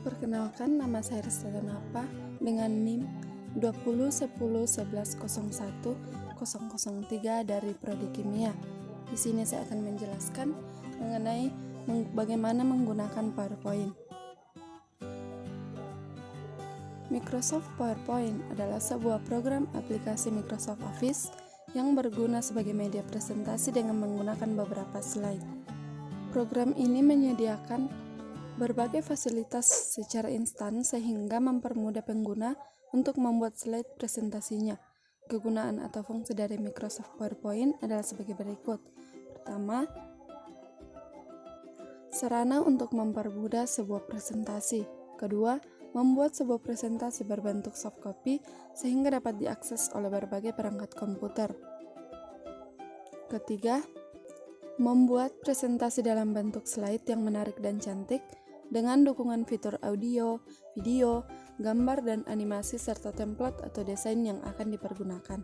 Perkenalkan, nama saya Resta Napa dengan NIM 201011010003 dari Prodi Kimia. Di sini saya akan menjelaskan mengenai bagaimana menggunakan PowerPoint. Microsoft PowerPoint adalah sebuah program aplikasi Microsoft Office yang berguna sebagai media presentasi dengan menggunakan beberapa slide. Program ini menyediakan berbagai fasilitas secara instan sehingga mempermudah pengguna untuk membuat slide presentasinya. Kegunaan atau fungsi dari Microsoft PowerPoint adalah sebagai berikut. Pertama, sarana untuk mempermudah sebuah presentasi. Kedua, membuat sebuah presentasi berbentuk soft copy sehingga dapat diakses oleh berbagai perangkat komputer. Ketiga, membuat presentasi dalam bentuk slide yang menarik dan cantik dengan dukungan fitur audio, video, gambar, dan animasi serta template atau desain yang akan dipergunakan.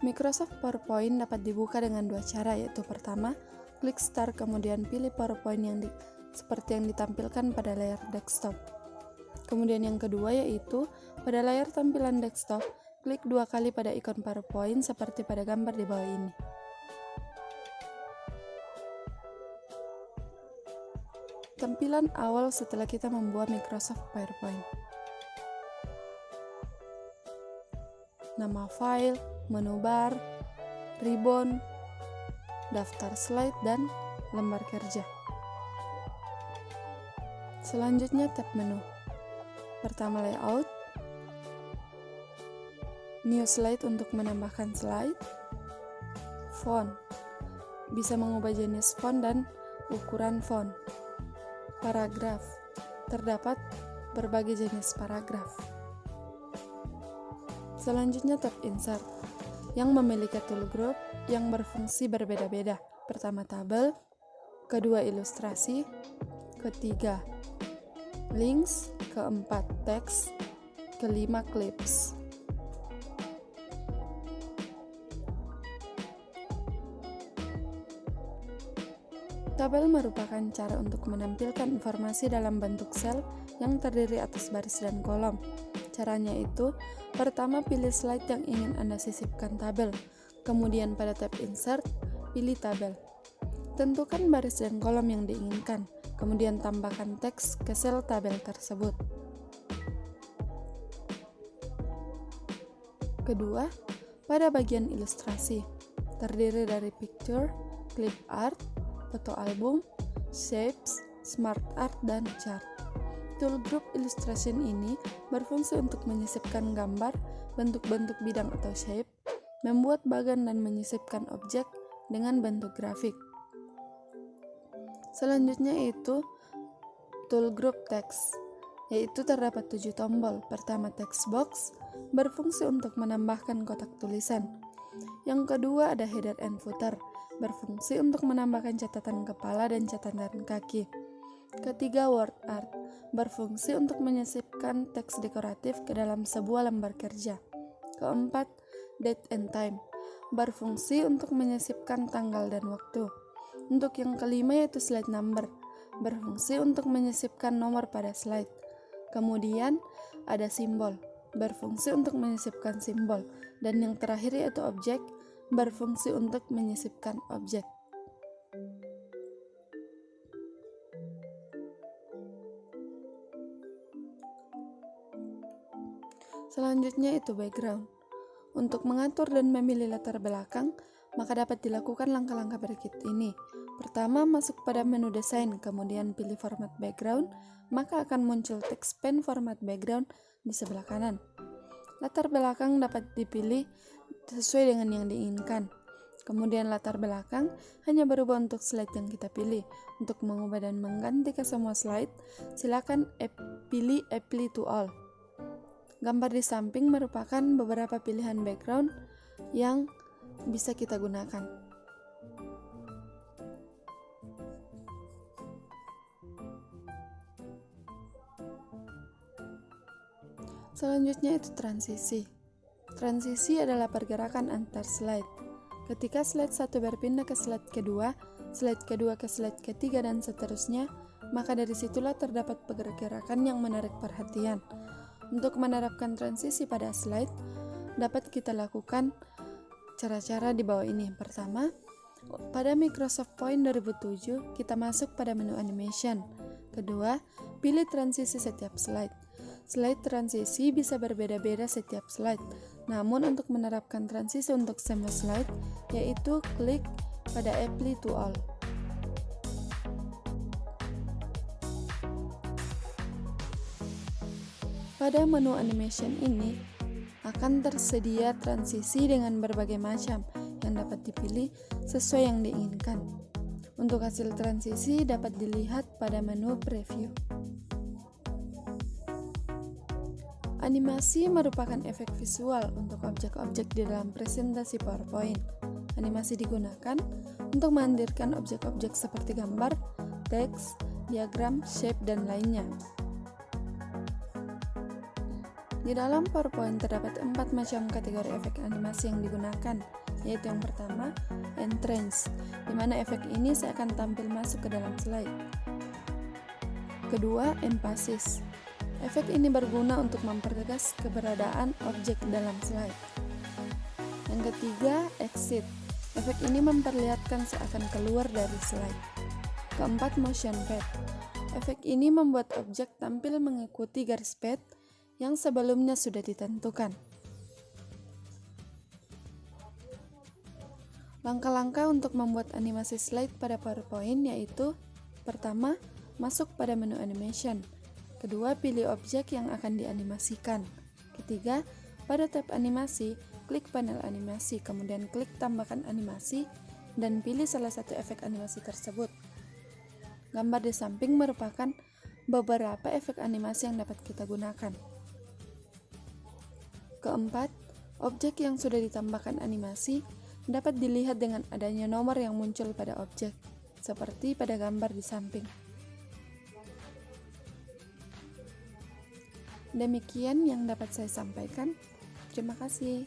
Microsoft PowerPoint dapat dibuka dengan dua cara, yaitu pertama, klik Start kemudian pilih PowerPoint seperti yang ditampilkan pada layar desktop. Kemudian yang kedua yaitu pada layar tampilan desktop, klik dua kali pada ikon PowerPoint seperti pada gambar di bawah ini. Tampilan awal setelah kita membuat Microsoft PowerPoint. Nama file, menu bar, ribbon, daftar slide, dan lembar kerja. Selanjutnya tab menu. Pertama layout, new slide untuk menambahkan slide, font, bisa mengubah jenis font dan ukuran font, paragraf, terdapat berbagai jenis paragraf. Selanjutnya tab insert, yang memiliki tool group yang berfungsi berbeda-beda. Pertama tabel, kedua ilustrasi, ketiga links, keempat teks, kelima clips. Tabel merupakan cara untuk menampilkan informasi dalam bentuk sel yang terdiri atas baris dan kolom. Caranya itu, pertama pilih slide yang ingin Anda sisipkan tabel, kemudian pada tab insert, pilih tabel. Tentukan baris dan kolom yang diinginkan, kemudian tambahkan teks ke sel tabel tersebut. Kedua, pada bagian ilustrasi, terdiri dari picture, clip art, foto album, shapes, smart art, dan chart. Tool group illustration ini berfungsi untuk menyisipkan gambar, bentuk-bentuk bidang atau shape, membuat bagan dan menyisipkan objek dengan bentuk grafik. Selanjutnya itu tool group text, yaitu terdapat 7 tombol. Pertama text box, berfungsi untuk menambahkan kotak tulisan. Yang kedua ada header and footer, berfungsi untuk menambahkan catatan kepala dan catatan kaki. Ketiga word art, berfungsi untuk menyisipkan teks dekoratif ke dalam sebuah lembar kerja. Keempat, date and time, berfungsi untuk menyisipkan tanggal dan waktu. Untuk yang kelima yaitu slide number, berfungsi untuk menyisipkan nomor pada slide. Kemudian ada simbol, berfungsi untuk menyisipkan simbol. Dan yang terakhir yaitu objek, berfungsi untuk menyisipkan objek. Selanjutnya itu background. Untuk mengatur dan memilih latar belakang, maka dapat dilakukan langkah-langkah berikut ini. Pertama, masuk pada menu desain, kemudian pilih format background, maka akan muncul teks pen format background di sebelah kanan. Latar belakang dapat dipilih sesuai dengan yang diinginkan. Kemudian latar belakang hanya berubah untuk slide yang kita pilih. Untuk mengubah dan mengganti ke semua slide, silakan pilih Apply to All. Gambar di samping merupakan beberapa pilihan background yang bisa kita gunakan. Selanjutnya itu transisi. Transisi adalah pergerakan antar slide. Ketika slide 1 berpindah ke slide kedua ke slide ketiga dan seterusnya, maka dari situlah terdapat pergerakan yang menarik perhatian. Untuk menerapkan transisi pada slide, dapat kita lakukan cara-cara di bawah ini. Pertama, pada Microsoft Point 2007, kita masuk pada menu animation. Kedua, pilih transisi setiap slide. Slide transisi bisa berbeda-beda setiap slide. Namun untuk menerapkan transisi untuk semua slide, yaitu klik pada Apply to All. Pada menu animation ini akan tersedia transisi dengan berbagai macam yang dapat dipilih sesuai yang diinginkan. Untuk hasil transisi dapat dilihat pada menu preview. Animasi merupakan efek visual untuk objek-objek di dalam presentasi PowerPoint. Animasi digunakan untuk menghadirkan objek-objek seperti gambar, teks, diagram, shape, dan lainnya. Di dalam PowerPoint terdapat 4 macam kategori efek animasi yang digunakan, yaitu yang pertama, entrance, di mana efek ini akan tampil masuk ke dalam slide. Kedua, emphasis. Efek ini berguna untuk mempertegas keberadaan objek dalam slide. Yang ketiga, exit. Efek ini memperlihatkan seakan keluar dari slide. Keempat, motion pad. Efek ini membuat objek tampil mengikuti garis pad yang sebelumnya sudah ditentukan. Langkah-langkah untuk membuat animasi slide pada PowerPoint yaitu: pertama, masuk pada menu animation. Kedua, pilih objek yang akan dianimasikan. Ketiga, pada tab animasi, klik panel animasi, kemudian klik tambahkan animasi dan pilih salah satu efek animasi tersebut. Gambar di samping merupakan beberapa efek animasi yang dapat kita gunakan. Keempat, objek yang sudah ditambahkan animasi dapat dilihat dengan adanya nomor yang muncul pada objek, seperti pada gambar di samping. Demikian yang dapat saya sampaikan. Terima kasih.